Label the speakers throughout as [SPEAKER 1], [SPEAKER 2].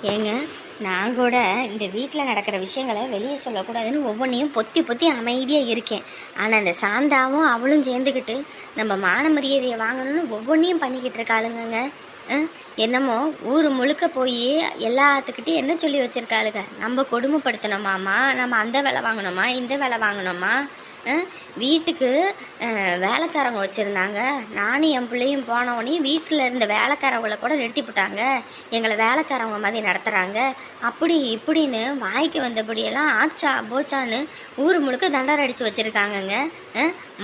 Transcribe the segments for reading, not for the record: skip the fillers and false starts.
[SPEAKER 1] ஏங்க, நான் கூட இந்த வீட்டில் நடக்கிற விஷயங்களை வெளியே சொல்லக்கூடாதுன்னு ஒவ்வொன்றையும் பொத்தி பொத்தி அமைதியாக இருக்கேன். ஆனால் இந்த சாந்தாவும் அவளும் சேர்ந்துக்கிட்டு நம்ம மான மரியாதையை வாங்கணும்னு ஒவ்வொன்றையும் பண்ணிக்கிட்டு இருக்காளுங்க. என்னமோ ஊர் முழுக்க போய் எல்லாத்துக்கிட்டையும் என்ன சொல்லி வச்சுருக்காளுங்க, நம்ம கொடுமைப்படுத்தணுமாம்மா, நம்ம அந்த வேலை வாங்கணுமா, இந்த வேலை வாங்கணுமா. வீட்டுக்கு வேலைக்காரங்க வச்சுருந்தாங்க. நானும் என் பிள்ளையும் போனவொடனே வீட்டில் இருந்த வேலைக்காரவங்களை கூட நிறுத்திவிட்டாங்க. எங்களை வேலைக்காரவங்க மாதிரி நடத்துகிறாங்க, அப்படி இப்படின்னு வாய்க்கு வந்தபடியெல்லாம் ஆச்சா போச்சான்னு ஊர் முழுக்க தண்டரை அடித்து வச்சுருக்காங்கங்க.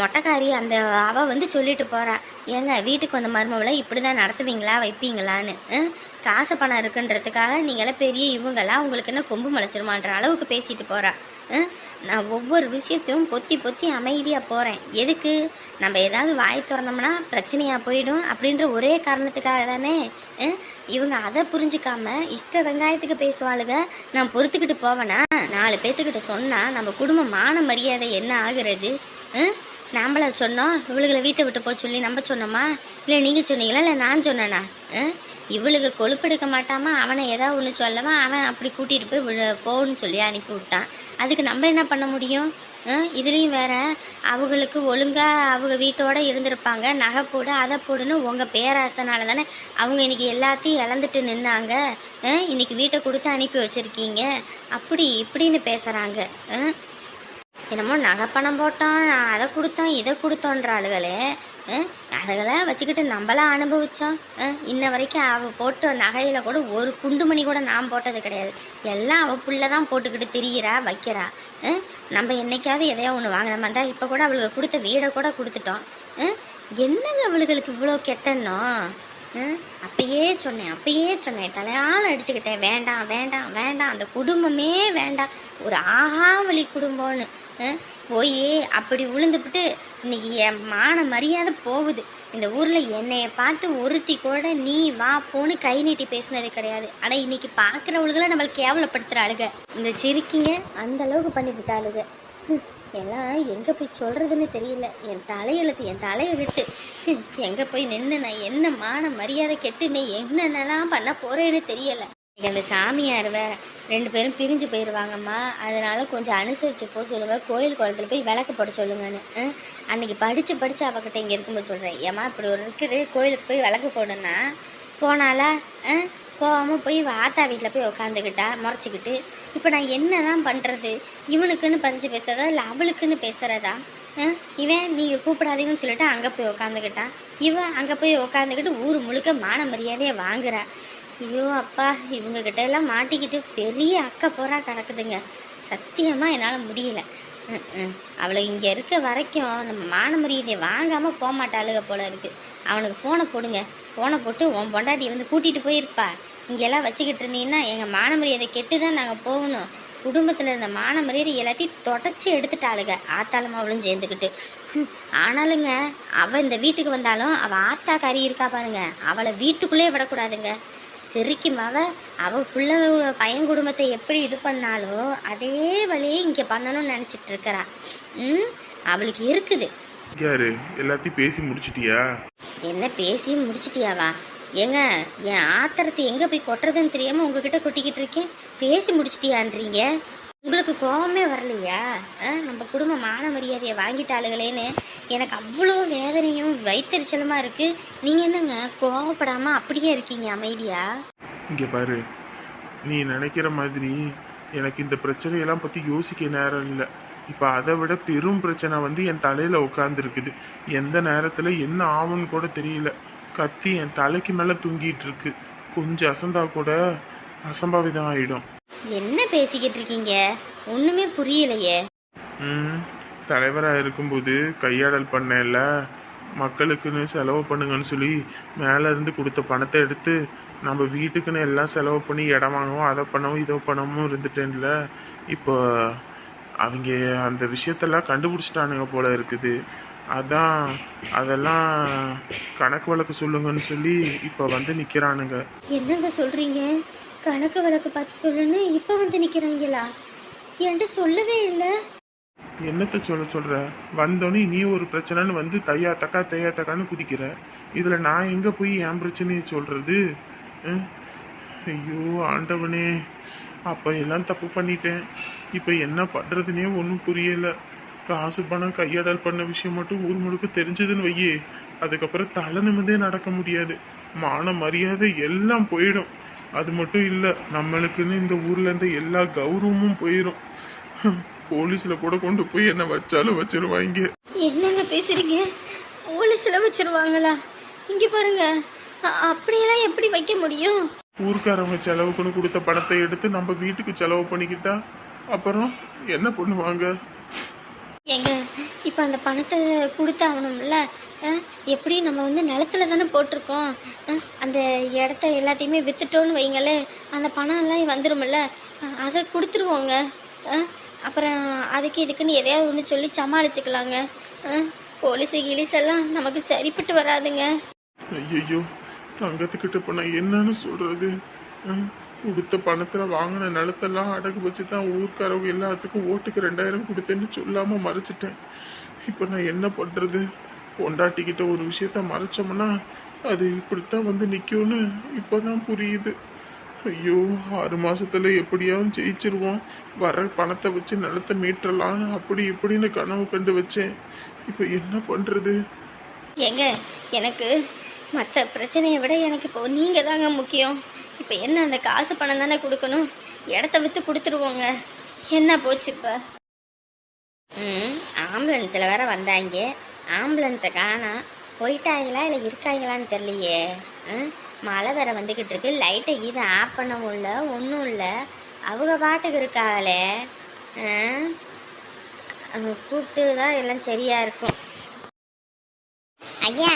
[SPEAKER 1] மொட்டைக்காரி அந்த அவள் வந்து சொல்லிட்டு போகிறா, ஏங்க வீட்டுக்கு வந்த மருமகளை இப்படி தான் நடத்துவீங்களா வைப்பீங்களான்னு. காசு பணம் இருக்குன்றதுக்காக நீங்களாம் பெரிய இவங்களாம் உங்களுக்கு என்ன கொம்பு முளைச்சிருமான்ற அளவுக்கு பேசிட்டு போகிறா. நான் ஒவ்வொரு விஷயத்தையும் பொத்தி பொத்தி அமைதியாக போகிறேன். எதுக்கு? நம்ம ஏதாவது வாய் திறந்தோம்னா பிரச்சனையாக போயிடும் அப்படின்ற ஒரே காரணத்துக்காக தானே. இவங்க அதை புரிஞ்சிக்காம இஷ்ட வெங்காயத்துக்கு பேசுவாளுங்க. நான் பொறுத்துக்கிட்டு போவேனா? 4 பேர்த்துக்கிட்ட சொன்னால் நம்ம குடும்ப மான மரியாதை என்ன ஆகுறது? நாம்பள சொன்னோம் இவளுகளை வீட்டை விட்டு போக சொல்லி நம்ம சொன்னோமா? இல்லை நீங்கள் சொன்னீங்களா, இல்லை நான் சொன்னேனா? இவளுக்கு கொழுப்பெடுக்க மாட்டாமா, அவனை ஏதாவது ஒன்று சொல்லவா, அவன் அப்படி கூட்டிகிட்டு போய் போகணும்னு சொல்லி அனுப்பி விட்டான். அதுக்கு நம்ம என்ன பண்ண முடியும்? இதுலேயும் வேற அவங்களுக்கு ஒழுங்காக அவங்க வீட்டோடு இருந்திருப்பாங்க. நகை போடு அதை போடுன்னு உங்கள் பேராசனால தானே அவங்க இன்றைக்கி எல்லாத்தையும் இழந்துட்டு நின்னாங்க. இன்றைக்கி வீட்டை கொடுத்து அனுப்பி வச்சுருக்கீங்க, அப்படி இப்படின்னு பேசுகிறாங்க. என்னமோ நகை பணம் போட்டோம், அதை கொடுத்தோம் இதை கொடுத்தோன்ற ஆளுகளே அதுகளை வச்சுக்கிட்டு நம்மளாம் அனுபவித்தோம். இன்ன வரைக்கும் அவள் போட்ட நகையில் கூட ஒரு குண்டுமணி கூட நான் போட்டது கிடையாது. எல்லாம் அவள் புள்ள தான் போட்டுக்கிட்டு திரியிறா வைக்கிறா. நம்ம என்னைக்காவது எதையோ ஒன்று வாங்கின மாதிரி இப்போ கூட அவளுக்கு கொடுத்த வீடை கூட கொடுத்துட்டோம். என்னங்க அவளுகளுக்கு இவ்வளோ கெட்டணும்? அப்பயே சொன்னேன் தலையால் அடிச்சுக்கிட்டேன், வேண்டாம் வேண்டாம் வேண்டாம், அந்த குடும்பமே வேண்டாம், ஒரு ஆகாவளி குடும்பம்னு போய் அப்படி விழுந்துவிட்டு இன்னைக்கு என் மான மரியாதை போகுது. இந்த ஊரில் என்னைய பார்த்து ஒருத்தி கூட நீ வா போன்னு கை நீட்டி பேசினது கிடையாது. ஆனால் இன்னைக்கு பார்க்குறவளுகளை நம்மளுக்கு கேவலப்படுத்துகிற இந்த சிரிக்கிங்க அந்த அளவுக்கு பண்ணி விட்டாளுங்க. எல்லாம் எங்கே போய் சொல்கிறதுன்னு தெரியல. என் தலையெழுத்து எங்கே போய் நின்று நான் என்ன மான மரியாதை கெட்டு நீ என்னென்னலாம் பண்ண போகிறேன்னு தெரியலை. அந்த சாமியார் வேற 2 பேரும் பிரிஞ்சு போயிடுவாங்கம்மா, அதனால கொஞ்சம் அனுசரித்து போக சொல்லுங்கள், கோயில் குளத்தில் போய் விளக்கு போட சொல்லுங்கன்னு அன்றைக்கி படித்து அவகிட்ட இங்கே இருக்கும்போது சொல்கிறேன். ஏம்மா இப்படி ஒரு இருக்குது, கோயிலுக்கு போய் விளக்கு போடுன்னா போனாலா? போகாமல் போய் ஆத்தா வீட்டில் போய் உக்காந்துக்கிட்டா முறைச்சிக்கிட்டு. இப்போ நான் என்ன தான் பண்ணுறது? இவனுக்குன்னு பறிஞ்சு பேசுறதா இல்லை அவளுக்குன்னு பேசுகிறதா? இவன் நீங்கள் கூப்பிடாதீங்கன்னு சொல்லிட்டு அங்கே போய் உக்காந்துக்கிட்டான். இவன் அங்கே போய் உக்காந்துக்கிட்டு ஊர் முழுக்க மான மரியாதையை வாங்குறா. ஐயோ அப்பா, இவங்ககிட்ட எல்லாம் மாட்டிக்கிட்டு பெரிய அக்கா போரா கிடக்குதுங்க. சத்தியமாக என்னால் முடியல. அவளை இங்கே இருக்க வரைக்கும் நம்ம மான மரியாதையை வாங்காமல் போக மாட்டாளுக போல இருக்குது. அவனுக்கு ஃபோனை போடுங்க, ஃபோனை போட்டு உன் பொண்டாட்டி வந்து கூட்டிகிட்டு போயிருப்பா. இங்கெல்லாம் வச்சுக்கிட்டு இருந்தீங்கன்னா எங்கள் மான மரியாதை கெட்டு தான் நாங்கள் போகணும். குடும்பத்தில் இருந்த மான மரியாதை எல்லாத்தையும் தொடச்சி எடுத்துட்டாளுங்க, ஆத்தாலும் அவளும் சேர்ந்துக்கிட்டு. ஆனாலுங்க அவள் இந்த வீட்டுக்கு வந்தாலும் அவள் ஆத்தா கறி இருக்கா பாருங்க, அவளை வீட்டுக்குள்ளே விடக்கூடாதுங்க. செரிக்குமாவ அவள் பிள்ளை பையன் குடும்பத்தை எப்படி இது பண்ணாலோ அதே வழியே இங்கே பண்ணணும்னு நினச்சிட்டு இருக்கிறா. அவளுக்கு இருக்குது.
[SPEAKER 2] எல்லாத்தையும் பேசி முடிச்சிட்டியா?
[SPEAKER 1] என்ன பேசி முடிச்சிட்டியாவா? ஏங்க என் ஆத்திரத்தை எங்கே போய் கொட்டுறதுன்னு தெரியாமல் உங்ககிட்ட கொட்டிக்கிட்டு இருக்கேன். பேசி முடிச்சிட்டியான்றீங்க. உங்களுக்கு கோபமே வரலையா? நம்ம குடும்ப மான மரியாதையை வாங்கிட்டாளுகளேன்னு எனக்கு அவ்வளோ வேதனையும் வயிற்றுச்சலுமா இருக்குது. நீங்கள் என்னங்க கோவப்படாமல் அப்படியே இருக்கீங்க அமைதியா?
[SPEAKER 2] இங்கே பாரு, நீ நினைக்கிற மாதிரி எனக்கு இந்த பிரச்சனையெல்லாம் பற்றி யோசிக்க நேரம் இல்லை. இப்போ அதை விட பெரும் பிரச்சனை வந்து என் தலையில் உட்காந்துருக்குது. எந்த நேரத்தில் என்ன ஆகும்னு கூட தெரியல. கத்தி என் தலைக்கு மேலே தூங்கிட்டு இருக்கு. கொஞ்சம் அசந்தா கூட அசம்பாவிதம் ஆகிடும்.
[SPEAKER 1] என்ன பேசிக்கிட்டு இருக்கீங்க? ஒன்றுமே புரியலையே.
[SPEAKER 2] தலைவராக இருக்கும்போது கையாடல் பண்ணல, மக்களுக்குன்னு செலவு பண்ணுங்கன்னு சொல்லி மேலே இருந்து கொடுத்த பணத்தை எடுத்து நம்ம வீட்டுக்குன்னு எல்லாம் செலவு பண்ணி இடம் வாங்கவும் அதை பண்ணவும் இதை பண்ணவும் இருந்துட்டேன்ல. இப்போ அவங்க அந்த விஷயத்தெல்லாம் கண்டுபிடிச்சிட்டானுங்க போல இருக்குது. அதான் அதெல்லாம் கணக்கு வழக்கு சொல்லுங்கன்னு சொல்லி இப்போ வந்து நிற்கிறானுங்க.
[SPEAKER 1] என்னங்க சொல்கிறீங்க? கணக்கு வழக்கு பார்த்து சொல்லுன்னு இப்போ வந்து நிற்கிறாங்களா? என்கிட்ட சொல்லவே இல்லை.
[SPEAKER 2] என்னத்தை சொல்ற? வந்தோடனே நீ ஒரு பிரச்சனைன்னு வந்து தையா தக்கான்னு குதிக்கிற. இதில் நான் எங்கே போய் என் பிரச்சனையை சொல்கிறது? ஐயோ ஆண்டவனே, அப்போ எல்லாம் தப்பு பண்ணிட்டேன். இப்போ என்ன பண்ணுறதுனே ஒன்றும் புரியலை. காசு பணம் கையாடல் பண்ண விஷயம் மட்டும் ஊர் முழுக்க தெரிஞ்சதுன்னு வையே, அதுக்கப்புறம் தலை நிமிர்ந்தே நடக்க முடியாது. மான மரியாதை எல்லாம் போயிடும். அது மட்டும் இல்லை, நம்மளுக்குன்னு இந்த ஊரில் இருந்த எல்லா கௌரவமும் போயிடும். போலீஸில் கூட கொண்டு போய் என்ன வச்சாலும் வச்சிருவாங்க.
[SPEAKER 1] என்னங்க பேசுறீங்க? போலீஸில் வச்சிருவாங்களா? இங்கே பாருங்க, அப்படியெல்லாம் எப்படி வைக்க முடியும்?
[SPEAKER 2] ஊர்க்காரவங்க செலவுக்குன்னு கொடுத்த பணத்தை எடுத்து நம்ம வீட்டுக்கு செலவு பண்ணிக்கிட்டா அப்புறம் என்ன பண்ணுவாங்க?
[SPEAKER 1] ஏங்க, இப்போ அந்த பணத்தை கொடுத்தாகணும்ல. எப்படி நம்ம வந்து நிலத்துல தானே போட்டிருக்கோம். அந்த இடத்த எல்லாத்தையுமே விற்றுட்டோன்னு வைங்களே, அந்த பணம் எல்லாம் வந்துடும்ல. அதை கொடுத்துருவோங்க. அப்புறம் அதுக்கு இதுக்குன்னு எதையாவது ஒன்று சொல்லி சமாளிச்சுக்கலாங்க. போலீஸு கிலீஸ் எல்லாம் நமக்கு சரிப்பட்டு வராதுங்க.
[SPEAKER 2] ஐயோ, தங்கத்துக்கிட்ட இப்போ நான் என்னன்னு சொல்றது? கொடுத்த பணத்துல வாங்கின நிலத்தெல்லாம் அடகு வச்சு தான் ஊர்க்காரவங்க எல்லாத்துக்கும் ஓட்டுக்கு 2000 கொடுத்தேன்னு சொல்லாம மறைச்சிட்டேன். இப்போ நான் என்ன பண்றது? பொண்டாட்டிக்கிட்ட ஒரு விஷயத்த மறைச்சோம்னா அது இப்படித்தான் வந்து நிற்கும்னு இப்போதான் புரியுது. ஐயோ, 6 மாசத்துல எப்படியாவது ஜெயிச்சிருவோம், வர பணத்தை வச்சு நிலத்தை மீட்டலாம், அப்படி இப்படின்னு கனவு கண்டு வச்சேன். இப்போ என்ன பண்றது?
[SPEAKER 1] ஏங்க, எனக்கு மற்ற பிரச்சனையை விட எனக்கு இப்போ நீங்கள் தாங்க முக்கியம். இப்போ என்ன, அந்த காசு பணம் தானே கொடுக்கணும். இடத்த விற்று கொடுத்துருவோங்க. என்ன போச்சு இப்போ? ஆம்புலன்ஸில் வேற வந்தாங்க. ஆம்புலன்ஸை காணா, போயிட்டாங்களா இல்லை இருக்காங்களான்னு தெரியலையே. மழை வேற வந்துக்கிட்டு இருக்கு. லைட்டை கீதை ஆஃப் பண்ணவும் இல்லை, ஒன்றும் இல்லை. அவங்க பாட்டுக்கு இருக்காங்களே. கூப்பிட்டு தான் எல்லாம் சரியா இருக்கும்.
[SPEAKER 3] ஐயா,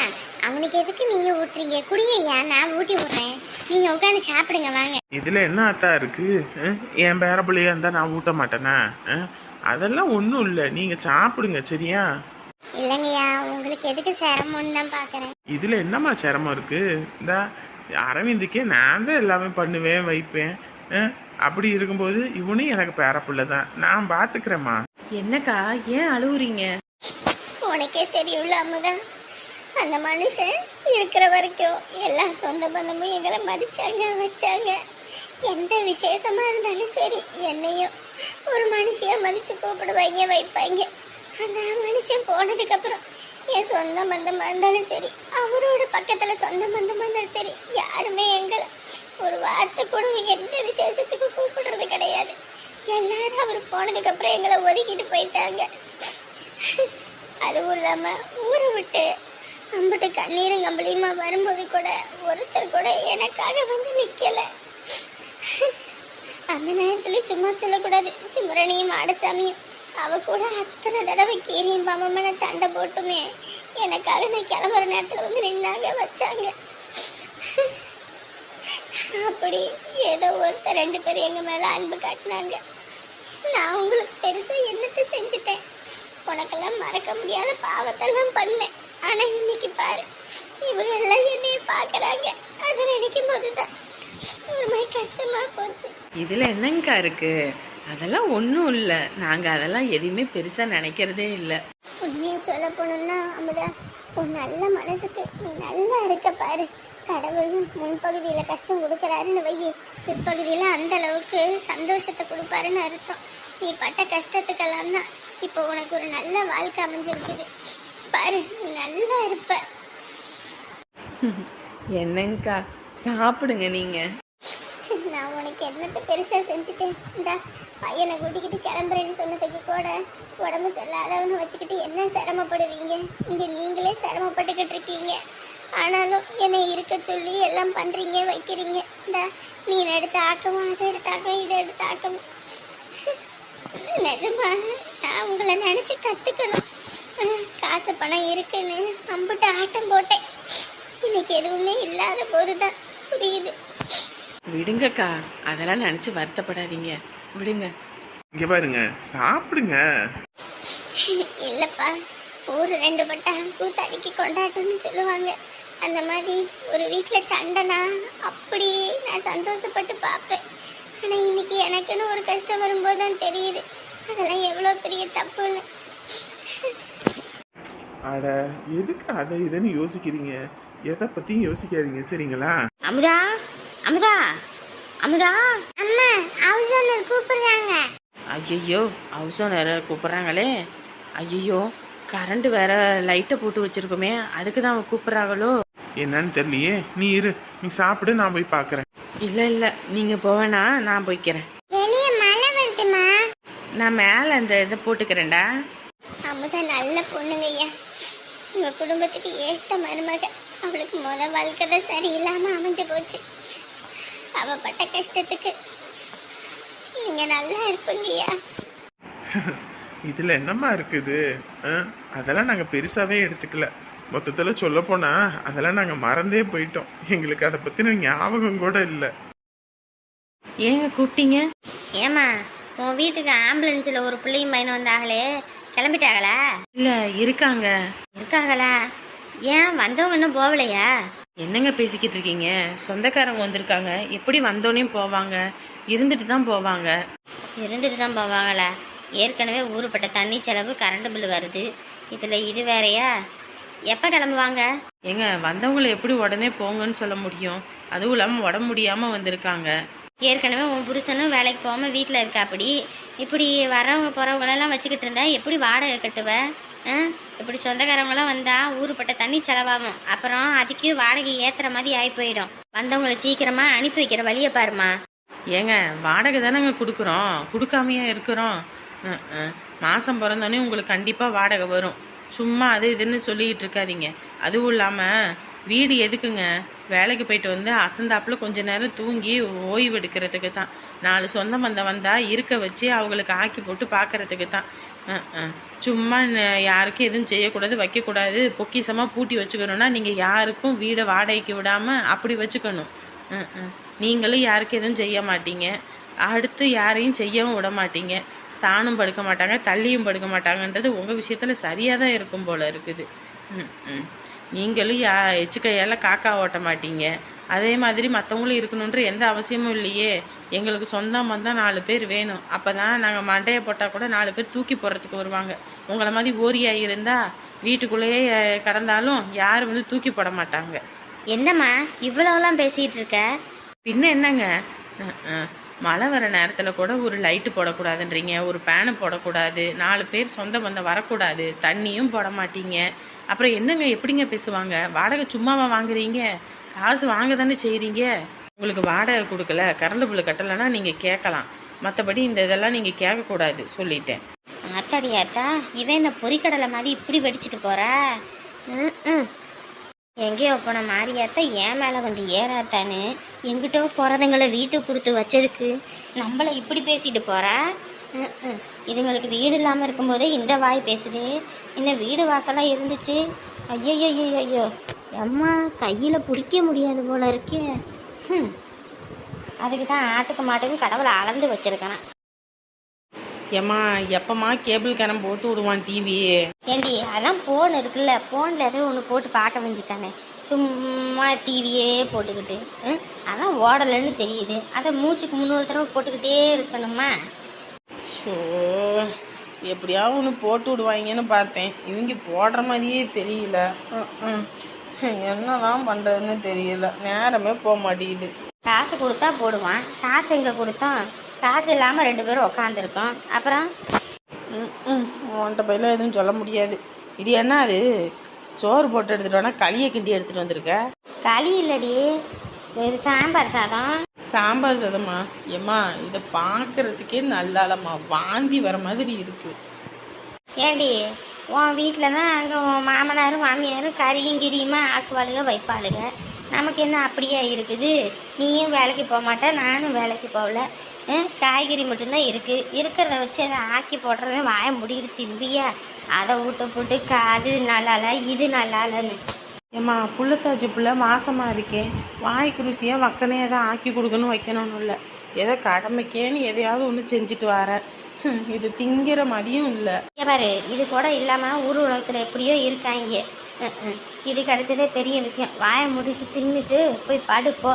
[SPEAKER 3] அவனுக்கு எதுக்கு நீங்க ஊட்டுறீங்க? குடிங்க ஐயா, நான் ஊட்டி விடுறேன். நீங்க உட்காந்து சாப்பிடுங்க வாங்க.
[SPEAKER 2] இதுல என்ன அத்தா இருக்கு? என் பேர பிள்ளையா இருந்தா நான் ஊட்ட மாட்டேனா? அதெல்லாம் ஒன்றும் இல்லை, நீங்க சாப்பிடுங்க சரியா?
[SPEAKER 3] இல்லைங்கய்யா, உங்களுக்கு எதுக்கு சிரமம்னு தான் பாக்குறேன்.
[SPEAKER 2] இதுல என்னம்மா சிரமம் இருக்கு? இந்த அரவிந்துக்கே நான் தான் எல்லாமே பண்ணுவேன் வைப்பேன். அப்படி இருக்கும்போது இவனும் எனக்கு பேர பிள்ளை தான், நான் பாத்துக்கிறேம்மா.
[SPEAKER 1] என்னக்கா, ஏன் அழுவுறீங்க?
[SPEAKER 3] உனக்கே தெரியும்ல அம்முதான், அந்த மனுஷன் இருக்கிற வரைக்கும் எல்லா சொந்த பந்தமும் எங்களை மதிச்சாங்க வச்சாங்க. எந்த விசேஷமா இருந்தாலும் சரி என்னையும் ஒரு மனுஷியா மதிச்சு கூப்பிடுவாங்க வைப்பாங்க. அந்த மனுஷன் போனதுக்கு அப்புறம் என் சொந்த பந்தமா இருந்தாலும் சரி, அவரோட பக்கத்துல சொந்த பந்தமா இருந்தாலும் சரி, யாருமே எங்களை ஒரு வார்த்தை கூட எந்த விசேஷத்துக்கு கூப்பிடுறது கிடையாது. எல்லாரும் அவர் போனதுக்கு அப்புறம் எங்களை ஒதுக்கிட்டு போயிட்டாங்க. அதுவும் இல்லாம ஊரை விட்டு அம்பிட்டு கண்ணீரும் கம்பளியுமா வரும்போது கூட ஒருத்தர் கூட எனக்காக வந்து நிக்கல. அந்த நேரத்துல சும்மா சொல்லக்கூடாது, சிம்ரனியும் ஆடச்சாமியும் அவ கூட அத்தனை தடவை கீரியும் பாமமான சண்டை போட்டுமே எனக்காக நான் கிளம்புற நேரத்துல வந்து நின்னாங்க வச்சாங்க. அப்படி ஏதோ ஒருத்தர் 2 பேர் எங்க மேல அன்பு காட்டினாங்க. நான் உங்களுக்கு பெருசா என்னத்தை செஞ்சுட்டேன்? உனக்கெல்லாம் மறக்க முடியாத பாவத்தெல்லாம் பண்ணேன். ஆனா இன்னைக்கு பாரு, இவங்க எல்லாம் என்னைய பாக்குறாங்க. அதை நினைக்கும் போதுதான் ஒரு மாதிரி கஷ்டமா போச்சு.
[SPEAKER 4] இதுல என்னங்கக்கா இருக்கு? அதெல்லாம் ஒன்றும் இல்லை, நாங்கள் அதெல்லாம் எதையுமே பெருசாக நினைக்கிறதே இல்லை.
[SPEAKER 3] உண்மையை சொல்ல போனோம்னா அமுதா, உன் நல்ல மனசுக்கு நீ நல்லா இருக்க பாரு. கடவுள் முன்பகுதியில கஷ்டம் கொடுக்கறாருன்னு வையே, பிற்பகுதியில அந்த அளவுக்கு சந்தோஷத்தை கொடுப்பாருன்னு அர்த்தம். நீ பட்ட கஷ்டத்துக்கெல்லாம் தான் இப்போ உனக்கு ஒரு நல்ல வாழ்க்கை அமைஞ்சிருக்குது பாரு, நீ நல்லா இருப்ப.
[SPEAKER 4] என்னங்கக்கா, சாப்பிடுங்க நீங்க.
[SPEAKER 3] நான் உனக்கு என்னத்தை பெருசா செஞ்சுட்டேன்? இந்த பையனை கூட்டிக்கிட்டு கிளம்புறேன்னு சொன்னதுக்கு கூட உடம்பு சரியில்லாதவன்னு வச்சுக்கிட்டு என்ன சிரமப்படுவீங்க? இங்க நீங்களே சிரமப்பட்டுக்கிட்டு இருக்கீங்க. ஆனாலும் என்னை இருக்க சொல்லி எல்லாம் பண்றீங்க வைக்கிறீங்க. இந்த மீன் எடுத்து ஆக்கவும், அதை எடுத்து ஆக்கவும், இதை எடுத்து ஆக்கவும். நிஜமா நான் உங்களை நினைச்சு கத்துக்கணும். காசு பணம் இருக்குன்னு அம்புட்டு ஆட்டம் போட்டேன். இன்னைக்கு எதுவுமே இல்லாத போதுதான் புரியுது.
[SPEAKER 4] விடுங்கக்கா, அதெல்லாம் நினச்சி வருத்தப்படாதீங்க, விடுங்க.
[SPEAKER 2] இங்க பாருங்க, சாப்பிடுங்க.
[SPEAKER 3] இல்லப்பா, ஊர் 2 பட்டா கூத்தாடிக்கு கொண்டாட்டம்னு சொல்லுவாங்க. அந்த மாதிரி ஒரு வீட்டில் சண்டைனா அப்படி நான் சந்தோஷப்பட்டு பார்ப்பேன். ஆனால் இன்னைக்கு எனக்குன்னு ஒரு கஷ்டம் வரும்போது தான் தெரியுது அதெல்லாம் எவ்வளோ பெரிய தப்புன்னு.
[SPEAKER 2] அட, எதுக்கு அதை இதுன்னு யோசிக்கிறீங்க? எதை பத்தியும் யோசிக்காதீங்க சரிங்களா?
[SPEAKER 1] அமுதா, அமுதா, அமுதா,
[SPEAKER 3] அம்மா ஹவுஸ் ஓனர் கூப்பிடுறாங்க.
[SPEAKER 4] ஐயோ ஹவுஸ் ஓனர் கூப்பிட்றாங்களே. ஐயோ கரண்ட் வேற லைட்டை போட்டு வச்சிருக்கோமே, அதுக்கு தான் அவங்க கூப்பிட்றாங்களோ.
[SPEAKER 2] என்னன்னு தெரியலையே. நீ இரு, நீ சாப்பிடு, நான் போய் பார்க்குறேன்.
[SPEAKER 4] இல்லை நீங்கள் போவேனா, நான் போய்க்கிறேன்.
[SPEAKER 3] வெளியே மழை வருதுமா.
[SPEAKER 4] நான் மேலே அந்த இதை போட்டுக்கிறேன்டா.
[SPEAKER 3] அமுதா நல்ல பொண்ணுங்கய்யா. உங்க குடும்பத்துக்கு ஏத்த மருமக. அவளுக்கு வாழ்க்கை தான் சரியில்லாம அமைஞ்சு போச்சு. அவ பட்ட கஷ்டத்துக்கு நீங்க நல்லா இருப்பீங்கய்யா.
[SPEAKER 2] இதில் என்னம்மா இருக்குது? அதெல்லாம் நாங்கள் பெருசாகவே எடுத்துக்கல. மொத்தத்தில் சொல்ல போனால் அதெல்லாம் நாங்கள் மறந்தே போயிட்டோம். எங்களுக்கு அதை பற்றின ஞாபகம் கூட இல்லை.
[SPEAKER 4] ஏங்க கூப்பிட்டீங்க?
[SPEAKER 1] ஏமா உன் வீட்டுக்கு ஆம்புலன்ஸில் ஒரு பிள்ளையும் பையனும் வந்தாங்களே, கிளம்பிட்டாங்களா?
[SPEAKER 4] இல்லை இருக்காங்க.
[SPEAKER 1] இருக்காங்களா? ஏன் வந்தவங்க இன்னும் போகலையா?
[SPEAKER 4] என்னங்க பேசிக்கிட்டு இருக்கீங்க? சொந்தக்காரங்க வந்திருக்காங்க, எப்படி வந்தோடனே போவாங்க? இருந்துட்டு தான் போவாங்க.
[SPEAKER 1] இருந்துட்டு தான் போவாங்களா? ஏற்கனவே ஊருப்பட்ட தண்ணி செலவு, கரண்ட் பில்லு வருது, இதில் இது வேறையா? எப்போ கிளம்புவாங்க?
[SPEAKER 4] ஏங்க வந்தவங்களை எப்படி உடனே போங்கன்னு சொல்ல முடியும்? அதுவும் இல்லாமல் உடம்பு முடியாமல் வந்திருக்காங்க.
[SPEAKER 1] ஏற்கனவே உன் புருஷனும் வேலைக்கு போகாமல் வீட்டில் இருக்காப்படி. இப்படி வரவங்க போகிறவங்களெல்லாம் வச்சுக்கிட்டு இருந்தா எப்படி வாடகை கட்டுவ? இப்படி சொந்தக்காரவங்களாம் வந்தால் ஊருப்பட்ட தண்ணி செலவாகும். அப்புறம் அதுக்கு வாடகை ஏற்றுற மாதிரி ஆகி போயிடும். வந்தவங்களை சீக்கிரமாக அனுப்பி வைக்கிற வழியை பாருமா.
[SPEAKER 4] ஏங்க வாடகை தானேங்க கொடுக்குறோம், கொடுக்காமையா இருக்கிறோம்? மாதம் பிறந்தோடனே உங்களுக்கு கண்டிப்பாக வாடகை வரும். சும்மா அது இதுன்னு சொல்லிக்கிட்டு இருக்காதீங்க. அதுவும் இல்லாமல் வீடு எதுக்குங்க? வேலைக்கு போயிட்டு வந்து அசந்தாப்பில் கொஞ்ச நேரம் தூங்கி ஓய்வு எடுக்கிறதுக்கு தான். 4 சொந்த பந்தம் வந்தால் இருக்க வச்சு அவங்களுக்கு ஆக்கி போட்டு பார்க்கறதுக்கு தான். சும்மா யாருக்கும் எதுவும் செய்யக்கூடாது, வைக்கக்கூடாது, பொக்கிசமாக பூட்டி வச்சுக்கணுன்னா நீங்கள் யாருக்கும் வீடை வாடகைக்கு விடாமல் அப்படி வச்சுக்கணும். நீங்களும் யாருக்கும் எதுவும் செய்ய மாட்டீங்க, அடுத்து யாரையும் செய்யவும் விட மாட்டீங்க. தானும் படுக்க மாட்டாங்க, தள்ளியும் படுக்க மாட்டாங்கன்றது உங்கள் விஷயத்தில் சரியாக தான் இருக்கும் போல் இருக்குது. நீங்களும் எச்சுக்கையால் காக்கா ஓட்ட மாட்டீங்க. அதே மாதிரி மற்றவங்களும் இருக்கணுன்ற எந்த அவசியமும் இல்லையே. எங்களுக்கு சொந்தம் வந்தால் 4 பேர் வேணும். அப்போ தான் நாங்கள் மண்டையை போட்டால் கூட 4 பேர் தூக்கி போடுறதுக்கு வருவாங்க. உங்களை மாதிரி ஓரியாக இருந்தால் வீட்டுக்குள்ளேயே கடந்தாலும் யாரும் வந்து தூக்கி போட மாட்டாங்க.
[SPEAKER 1] என்னம்மா இவ்வளோலாம் பேசிகிட்டு இருக்க?
[SPEAKER 4] பின்ன என்னங்க, மழை வர நேரத்தில் கூட ஒரு லைட்டு போடக்கூடாதுன்றீங்க, ஒரு பேனை போடக்கூடாது, 4 பேர் சொந்த பந்தம் வரக்கூடாது, தண்ணியும் போட மாட்டீங்க. அப்புறம் என்னங்க எப்படிங்க பேசுவாங்க? வாடகை சும்மாவா வாங்குறீங்க? காசு வாங்க தானே செய்கிறீங்க. உங்களுக்கு வாடகை கொடுக்கல, கரண்ட் பில்லு கட்டலைன்னா நீங்கள் கேட்கலாம். மற்றபடி இந்த இதெல்லாம் நீங்கள் கேட்கக்கூடாது சொல்லிட்டேன்.
[SPEAKER 1] அத்தாடியாத்தா, இவன் என்ன பொறிக்கடலை மாதிரி இப்படி வெடிச்சிட்டு போகிறா? எங்கேயோ போன மாரியாத்தா என் மேலே வந்து ஏறாத்தான்னு எங்கிட்ட போகிறதுங்களை வீட்டுக்கு கொடுத்து வச்சதுக்கு நம்மளை இப்படி பேசிட்டு போகிறா. இதுங்களுக்கு வீடு இல்லாமல் இருக்கும்போதே இந்த வாய் பேசுது, இன்னும் வீடு வாசலாக இருந்துச்சு. ஐயோ அம்மா, கையில் பிடிக்க முடியாது போல இருக்கே. அதுக்கு தான் ஆட்டுக்கு மாட்டுக்கு கடவுளை அளந்து வச்சிருக்கேன்.
[SPEAKER 4] ஏம்மா எப்பம்மா கேபிள் கரம் போட்டு விடுவான் டிவி?
[SPEAKER 1] ஏண்டி அதான் ஃபோன் இருக்குல்ல, ஃபோனில் ஏதோ ஒன்று போட்டு பார்க்க வேண்டியதானே. சும்மா டிவியே போட்டுக்கிட்டு அதான் ஓடலைன்னு தெரியுது. அதை மூச்சுக்கு 3 தடவை போட்டுக்கிட்டே இருக்கணுமா?
[SPEAKER 4] ஸோ எப்படியாவது ஒன்று போட்டு விடுவாங்கன்னு பார்த்தேன், இவங்க போடுற மாதிரியே தெரியல. என்னதான் பண்ணுறதுன்னு தெரியல, நேரமே போக மாட்டேங்குது.
[SPEAKER 1] காசு கொடுத்தா போடுவான், காசு எங்கே கொடுத்தோம்? காசு இல்லாமல் 2 பேரும் உக்காந்துருக்கோம். அப்புறம்
[SPEAKER 4] உன்கிட்ட பயில எதுவும் சொல்ல முடியாது. இது என்ன, அது சோறு போட்டு எடுத்துகிட்டு வேணா களியை கிண்டி எடுத்துகிட்டு வந்திருக்க?
[SPEAKER 1] களி இல்லடி, இது சாம்பார் சாதம்.
[SPEAKER 4] சாம்பார் சாதமா? ஏம்மா இதை பார்க்கறதுக்கே நல்லாலம்மா, வாந்தி வர மாதிரி இருக்கு.
[SPEAKER 1] ஏடி உன் வீட்டில் தான் அங்கே உன் மாமனாரும் மாமியாரும் கறியும் கிரியுமா ஆக்குவாளுக வைப்பாளுங்க. நமக்கு என்ன அப்படியே இருக்குது? நீயும் வேலைக்கு போக மாட்டே, நானும் வேலைக்கு போகல. காய்கறி மட்டும்தான் இருக்குது. இருக்கிறத வச்சு அதை ஆக்கி போடுறத வாய முடிக்கிட்டு திம்பியா அதை விட்டு போட்டு அது நல்லால இது நல்லாலன்னு.
[SPEAKER 4] ஏம்மா புள்ளத்தாச்சி புள்ள மாசமாக இருக்கேன், வாய்க்கு ருசியாக வக்கனே எதாவது ஆக்கி கொடுக்கணும் வைக்கணும்னு இல்லை, ஏதோ கடமைக்கேன்னு எதையாவது ஒன்று செஞ்சுட்டு வரேன். இது திங்கிற மாதிரியும் இல்லை.
[SPEAKER 1] பாரு, இது கூட இல்லாமல் ஊர் உலகத்தில் எப்படியோ இருக்காங்க. இது கிடைச்சதே பெரிய விஷயம். வாயை முடிட்டு தின்னுட்டு போய் படுப்போ.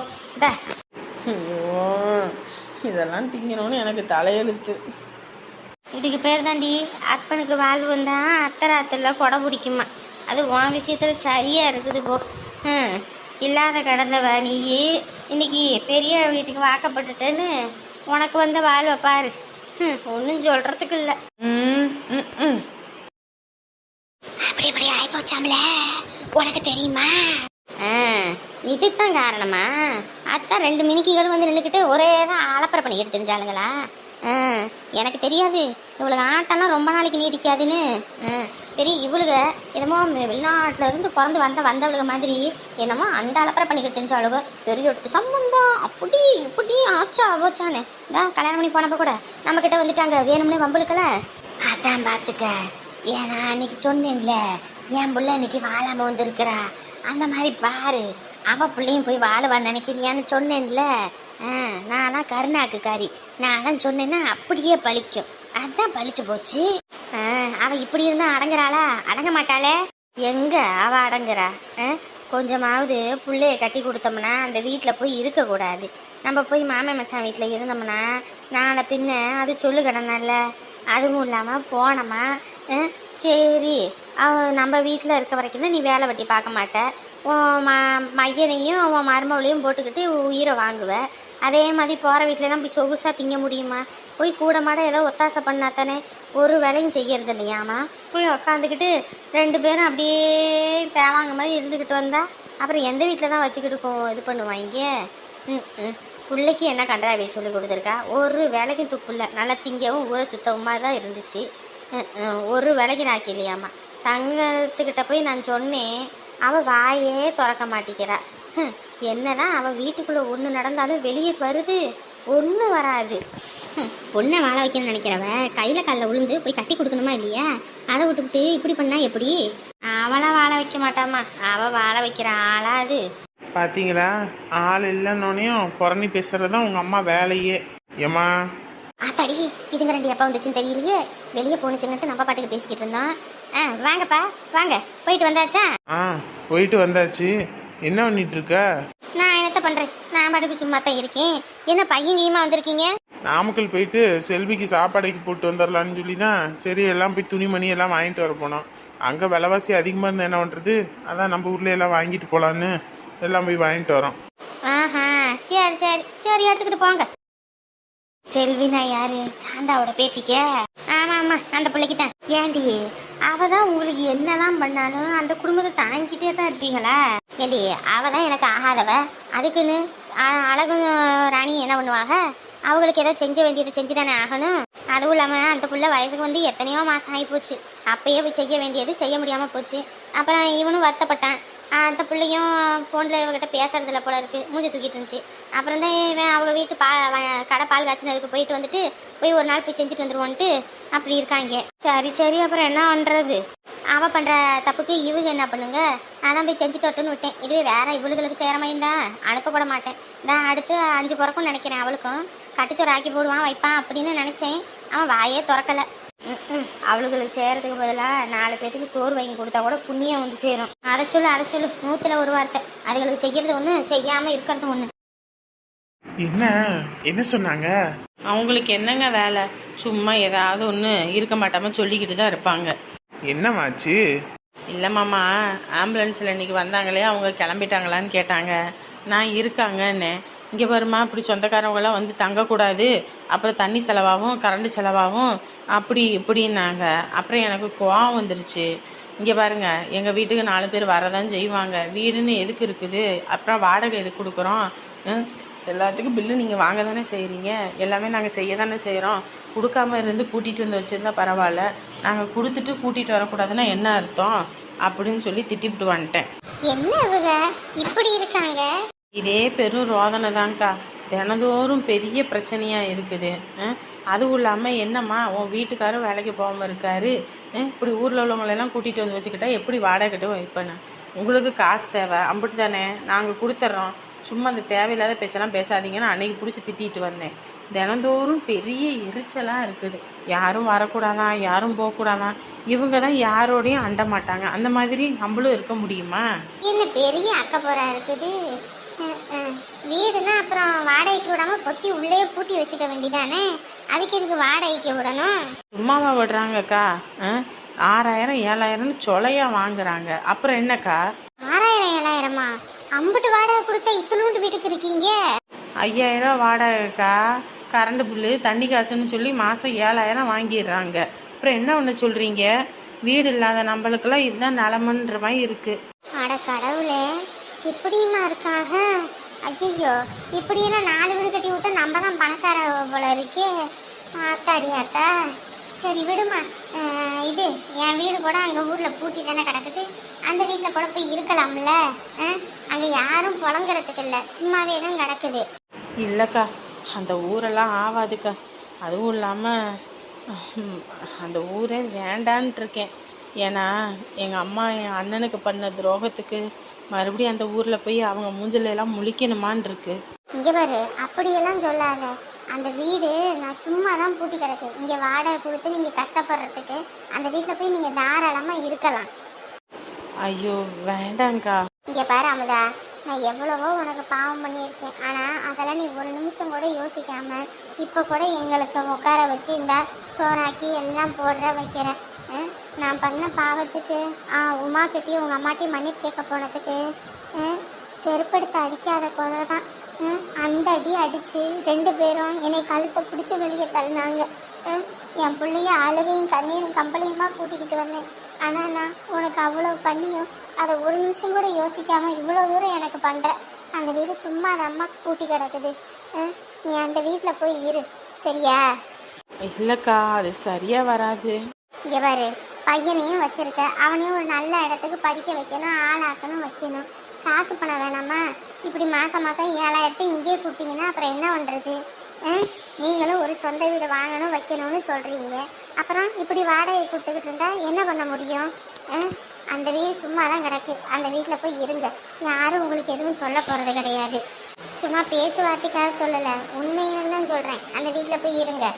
[SPEAKER 4] இதெல்லாம் திங்கணும்னு எனக்கு தலையெழுத்து.
[SPEAKER 1] இதுக்கு பேர் தாண்டி அப்பனுக்கு வாழ்வு வந்தால் அத்தராத்தில் கொடை பிடிக்குமா. அது உன் விஷயத்தில் சரியாக இருக்குது போ. இல்லாத கிடந்தவ நீ இன்னைக்கு பெரிய வீட்டுக்கு வாக்கப்பட்டுட்டேன்னு உனக்கு வந்த வாழ்வை பாரு. ஒன்றும் சொல்கிறதுக்கு இல்லை.
[SPEAKER 4] ம் ம் ம்
[SPEAKER 3] அப்படி இப்படி ஆயிப்போச்சாம்ல, உனக்கு தெரியுமா?
[SPEAKER 1] இதுதான் காரணமா? அத்தான் 2 மினிக்கிகளும் வந்து நின்றுக்கிட்டு ஒரே தான் அலப்பறை பண்ணிக்கிட்டு தெரிஞ்சாளுங்களா? எனக்கு தெரியாது இவளுக்கு ஆட்டம்லாம் ரொம்ப நாளைக்கு நீடிக்காதுன்னு. பெரிய இவளுக என்னமோ வெளிநாட்டில் இருந்து பிறந்து வந்தவளுக மாதிரி என்னமோ அந்த அலப்பறை பண்ணிக்கிட்டு தெரிஞ்சாளுக. பெரிய எடுத்து சம்பந்தம் அப்படி இப்படி ஆச்சா ஆச்சோச்சான்னு தான் கல்யாணம் பண்ணி போனப்போ கூட நம்மக்கிட்ட வந்துட்டாங்க வேணும்னே வம்பளுக்கல. அதான் பார்த்துக்க, ஏன்னா அன்னைக்கு சொன்னேன்ல என் புள்ள இன்னைக்கு வாழாம வந்துருக்கிறா, அந்த மாதிரி பாரு அவ பிள்ளையும் போய் வாழவான்னு நினைக்கிறியான்னு சொன்னேன்ல. நான்லாம் கருணாக்குக்காரி, நான் சொன்னேன்னா அப்படியே பழிக்கும். அதான் பழிச்சு போச்சு. அவ இப்படி இருந்தா அடங்குறாளா? அடங்க மாட்டாளே. எங்க அவ அடங்குறா? கொஞ்சமாவது பிள்ளைய கட்டி கொடுத்தோம்னா அந்த வீட்டில் போய் இருக்கக்கூடாது. நம்ம போய் மாமன் மச்சான் வீட்டில் இருந்தோம்னா நாளை பின்ன அது சொல்லு கிடனால. அதுவும் இல்லாமல் போனோமா சரி நம்ம வீட்டில் இருக்க வரைக்கும் தான் நீ வேலை வெட்டி பார்க்க மாட்ட, உன் மையனையும் உன் மருமவளையும் போட்டுக்கிட்டு உயிரை வாங்குவ. அதே மாதிரி போகிற வீட்டிலலாம் போய் சொகுசாக திங்க முடியுமா? போய் கூட மாட ஏதோ ஒத்தாசை பண்ணாத்தானே. ஒரு வேலையும் செய்யறது இல்லையாமா? போய் உக்காந்துக்கிட்டு 2 பேரும் அப்படியே தேவாங்க மாதிரி இருந்துக்கிட்டு வந்தா அப்புறம் எந்த வீட்டில் தான் வச்சுக்கிட்டு இது பண்ணுவாங்க? பிள்ளைக்கு என்ன கன்றாவியை சொல்லி கொடுத்துருக்கா? ஒரு வேலைக்கும் துப்புல, நல்லா திங்கவும் ஊரை சுத்தமாக தான் இருந்துச்சு. ஒரு வேலைக்கு நாக்கி இல்லையாம்மா. தங்கத்துக்கிட்ட போய் நான் சொன்னேன், அவள் வாயே திறக்க மாட்டேங்கிறா. என்னதான் அவள் வீட்டுக்குள்ளே ஒன்று நடந்தாலும் வெளியே வருது, ஒன்றும் வராது. பொண்ணை வாழ வைக்கணும்னு நினைக்கிறவ கையில் காலில் விழுந்து போய் கட்டி கொடுக்கணுமா இல்லையா? அதை விட்டுவிட்டு இப்படி பண்ணா எப்படி? அவளை வாழ வைக்க மாட்டாமா, அவள் வாழ வைக்கிற ஆளா அது?
[SPEAKER 2] பார்த்தீங்களா, ஆள் இல்லைன்னொன்னையும் புறணி பேசுறது தான் உங்கள் அம்மா வேலையே. ஏம்மா
[SPEAKER 3] ஆத்தாடி, இதுங்க 2 எப்போ வந்துச்சுன்னு தெரியலையே. வெளியே போணுச்சுங்கன்ட்டு நம்ம பாட்டுக்கு பேசிக்கிட்டு இருந்தோம். வாங்கப்பா வாங்க, போயிட்டு வந்தாச்சா?
[SPEAKER 2] போயிட்டு வந்தாச்சு. என்ன பண்ணிட்டு இருக்க?
[SPEAKER 3] நான் என்னத்த பண்றேன், நான் பாட்டுக்கு சும்மா தான் இருக்கேன். என்ன பையன் நீமா வந்திருக்கீங்க?
[SPEAKER 2] நாமக்கல் போயிட்டு செல்விக்கு சாப்பாடைக்கு போட்டு வந்துடலான்னு சொல்லி தான் சரி எல்லாம் போய் துணிமணி எல்லாம் வாங்கிட்டு வர போனோம். அங்கே விலைவாசி அதிகமாக இருந்தால் என்ன பண்ணுறது, அதான் நம்ம ஊர்ல எல்லாம் வாங்கிட்டு போகலான்னு எல்லாம் போய் வாங்கிட்டு வரோம்.
[SPEAKER 3] சரி சரி சரி, எடுத்துக்கிட்டு போங்க. செல்வினா யாரு? சாந்தாவோட பேத்திக்க? ஆமா ஆமா, அந்த பிள்ளைக்கு தான். ஏண்டி அவ தான் உங்களுக்கு என்னதான் பண்ணாலும் அந்த குடும்பத்தை தாங்கிட்டே தான் இருப்பீங்களா? ஏண்டி அவ தான் எனக்கு ஆகாதவ, அதுக்குன்னு அழகு ராணி என்ன பண்ணுவாங்க? அவங்களுக்கு ஏதோ செஞ்ச வேண்டியதை செஞ்சு தானே ஆகணும். அதுவும் இல்லாமல் அந்த புள்ள வயசுக்கு வந்து எத்தனையோ மாதம் ஆகி போச்சு. அப்பயே செய்ய வேண்டியது செய்ய முடியாமல் போச்சு. அப்புறம் இவனும் வருத்தப்பட்டான். அந்த பிள்ளையும் ஃபோனில் இவகிட்ட பேசுறதில்ல போல இருக்கு, மூஞ்சி தூக்கிட்டு இருந்துச்சு. அப்புறம் தான் இவன் அவங்க வீட்டு கடை பால் காய்ச்சினதுக்கு போயிட்டு வந்துட்டு போய் ஒரு நாள் போய் செஞ்சுட்டு வந்துடுவோன்ட்டு அப்படி இருக்காங்க. சரி சரி, அப்புறம் என்ன பண்ணுறது? அவள் பண்ணுற தப்புக்கு இவங்க என்ன பண்ணுங்க? அதான் போய் செஞ்சுட்டு வரட்டுன்னு விட்டேன். இதுவே வேற இவளுகளுக்கு செய்கிற மாதிரி தான் அனுப்பப்பட மாட்டேன். தான் அடுத்து 5 பிறக்கும் நினைக்கிறேன். அவளுக்கும் கட்டுச்சோறு ஆக்கி போடுவான் வைப்பான் அப்படின்னு நினச்சேன். அவன் வாயே திறக்கலை. அவளுகளுக்கு செய்கிறதுக்கு பதிலாக 4 பேத்துக்கு சோறு வாங்கி கொடுத்தா கூட புண்ணியம் வந்து சேரும். அதை சொல்லு 100ல் ஒரு வார்த்தை. அதுகளுக்கு செய்கிறது ஒன்று, செய்யாமல் இருக்கிறது ஒன்று.
[SPEAKER 2] என்ன சொன்னாங்க?
[SPEAKER 4] அவங்களுக்கு என்னங்க வேலை? சும்மா ஏதாவது ஒன்று இருக்க மாட்டாமல் சொல்லிக்கிட்டு தான் இருப்பாங்க.
[SPEAKER 2] என்னமாச்சு?
[SPEAKER 4] இல்லை மாமா, ஆம்புலன்ஸில் இன்னைக்கு வந்தாங்களே, அவங்க கிளம்பிட்டாங்களான்னு கேட்டாங்க. நான் இருக்காங்கன்னு. இங்கே வருமா, இப்படி சொந்தக்காரவங்களாம் வந்து தங்கக்கூடாது, அப்புறம் தண்ணி செலவாகும், கரண்ட் செலவாகும், அப்படி இப்படின்னாங்க. அப்புறம் எனக்கு கோவம் வந்துருச்சு. இங்கே பாருங்க, எங்கள் வீட்டுக்கு 4 பேர் வரதான் செய்வாங்க. வீடுன்னு எதுக்கு இருக்குது? அப்புறம் வாடகை எதுக்கு கொடுக்குறோம்? எல்லாத்துக்கும் பில்லு நீங்கள் வாங்க தானே செய்கிறீங்க, எல்லாமே நாங்கள் செய்ய தானே செய்கிறோம். கொடுக்காம இருந்து கூட்டிகிட்டு வந்து வச்சுருந்தா பரவாயில்ல, நாங்கள் கொடுத்துட்டு கூட்டிகிட்டு வரக்கூடாதுன்னா என்ன அர்த்தம் அப்படின்னு சொல்லி திட்டிவிட்டு வந்துட்டேன்.
[SPEAKER 3] என்ன இவங்க இப்படி இருக்காங்க?
[SPEAKER 4] இதே பெரும் ரோதனை தான்க்கா, தினந்தோறும் பெரிய பிரச்சனையாக இருக்குது. அதுவும் இல்லாமல் என்னம்மா, உன் வீட்டுக்காரும் வேலைக்கு போகாமல் இருக்காரு, இப்படி ஊரில் உள்ளவங்களெல்லாம் கூட்டிகிட்டு வந்து வச்சுக்கிட்டா எப்படி வாடகை கட்டு வைப்பேன்னு? உங்களுக்கு காசு தேவை, அம்பிட்டு தானே, நாங்கள் கொடுத்துட்றோம். சும்மா அந்த தேவையில்லாத பேச்செல்லாம் பேசாதீங்கன்னு அன்னைக்கு பிடிச்சி திட்டிகிட்டு வந்தேன். தினந்தோறும் பெரிய எரிச்சலாக இருக்குது. யாரும் வரக்கூடாதான், யாரும் போகக்கூடாதான், இவங்க தான் யாரோடையும் அண்ட மாட்டாங்க. அந்த மாதிரி நம்மளும் இருக்க முடியுமா?
[SPEAKER 3] என்ன பெரிய அக்கப்போரா இருக்குது. வீடுனா அப்புறம் வாடகைக்கு விடாம பொத்தி உள்ளே பூட்டி வச்சுக்க வேண்டியதானே? அதுக்கு எதுக்கு வாடகைக்கு விடணும்?
[SPEAKER 4] சும்மாவா விடுறாங்கக்கா? 6000 7000ன்னு சொலையா வாங்குறாங்க. அப்புறம் என்னக்கா?
[SPEAKER 3] 6000 7000மா? அம்புட்டு வாடகை கொடுத்தா இத்தலூண்டு வீட்டுக்கு இருக்கீங்க?
[SPEAKER 4] 5000 வாடகைக்கா, கரண்ட் பில்லு தண்ணி காசுன்னு சொல்லி மாதம் 7000 வாங்கிடுறாங்க. அப்புறம் என்ன ஒன்று சொல்கிறீங்க? வீடு இல்லாத நம்மளுக்கெல்லாம் இதுதான் நிலமன்ற மாதிரி இருக்குது.
[SPEAKER 3] அட கடவுளே, இப்படியுமா இருக்காங்க? ஐயோ, இப்படியெல்லாம் 4 வீடு கட்டி விட்டா நம்ம தான் பணக்கார போல இருக்கே. ஆத்தாடி ஆத்தா. சரி விடுமா, இது என் வீடு கூட அங்கே ஊரில் பூட்டி தானே கிடக்குது, அந்த வீட்டில் கூட போய் இருக்கலாம்ல. அங்கே யாரும் புழங்குறதுக்கு இல்லை, சும்மாவே தான் கிடக்குது.
[SPEAKER 4] இல்லைக்கா, அந்த ஊரெல்லாம் ஆகாதுக்கா. அதுவும் இல்லாமல் அந்த ஊரே வேண்டான்ட்டு இருக்கேன். ஏன்னா எங்கள் அம்மா என் அண்ணனுக்கு பண்ண துரோகத்துக்கு மறுபடியும் அந்த ஊரில் போய் அவங்க மூஞ்சில எல்லாம் முழிக்கணுமான் இருக்கு.
[SPEAKER 3] இங்கே பாரு, அப்படியெல்லாம் சொல்லாத. அந்த வீடு நான் சும்மா தான் பூட்டி கிடக்கு. இங்கே வாடகை கொடுத்து நீங்கள் கஷ்டப்படுறதுக்கு அந்த வீட்டில் போய் நீங்கள் தாராளமாக இருக்கலாம்.
[SPEAKER 4] ஐயோ வேண்டாங்க்கா.
[SPEAKER 3] இங்கே பாரு அமுதா, நான் எவ்வளவோ உனக்கு பாவம் பண்ணியிருக்கேன். ஆனால் அதெல்லாம் நீ ஒரு நிமிஷம் கூட யோசிக்காம இப்போ கூட எங்களுக்கு உட்கார வச்சு இந்த சோறாக்கி எல்லாம் போடுற வைக்கிறேன். நான் பண்ண பாவத்துக்கு உமா கிட்டேயும் உங்கள் அம்மாட்டையும் மன்னிப்பு கேட்க போனதுக்கு செருப்படுத்த அடிக்காத குறை தான். அந்த அடி அடித்து 2 பேரும் என்னை கழுத்தை பிடிச்சி வெளியே தள்ளினாங்க. என் பிள்ளைய அழுகையும் கண்ணீரும் கம்பளையுமா கூட்டிக்கிட்டு வந்தேன். ஆனால் நான் உனக்கு அவ்வளோ பண்ணியும் அதை ஒரு நிமிஷம் கூட யோசிக்காமல் இவ்வளோ தூரம் எனக்கு பண்ணுற. அந்த வீடு சும்மா அந்த அம்மா கூட்டி கிடக்குது. நீ அந்த வீட்டில் போய் இரு, சரியா?
[SPEAKER 4] இல்லைக்கா, அது சரியாக வராது.
[SPEAKER 3] இங்கே பாரு, பையனையும் வச்சுருக்க, அவனையும் ஒரு நல்ல இடத்துக்கு படிக்க வைக்கணும், ஆளாக்கணும், வைக்கணும். காசு பணம் வேணாமா? இப்படி மாதம் 7000 இங்கேயே கொடுத்தீங்கன்னா அப்புறம் என்ன பண்ணுறது? நீங்களும் ஒரு சொந்த வீடு வாங்கணும் வைக்கணும்னு சொல்கிறீங்க, அப்புறம் இப்படி வாடகை கொடுத்துக்கிட்டு இருந்தால் என்ன பண்ண முடியும்? அந்த வீடு சும்மா தான் கிடக்கு, அந்த வீட்டில் போய் இருங்க. யாரும் உங்களுக்கு எதுவும் சொல்ல போகிறது கிடையாது. சும்மா பேச்சுவார்த்தைக்காக சொல்லலை, உண்மையிலும் தான் சொல்கிறேன். அந்த வீட்டில் போய் இருங்க.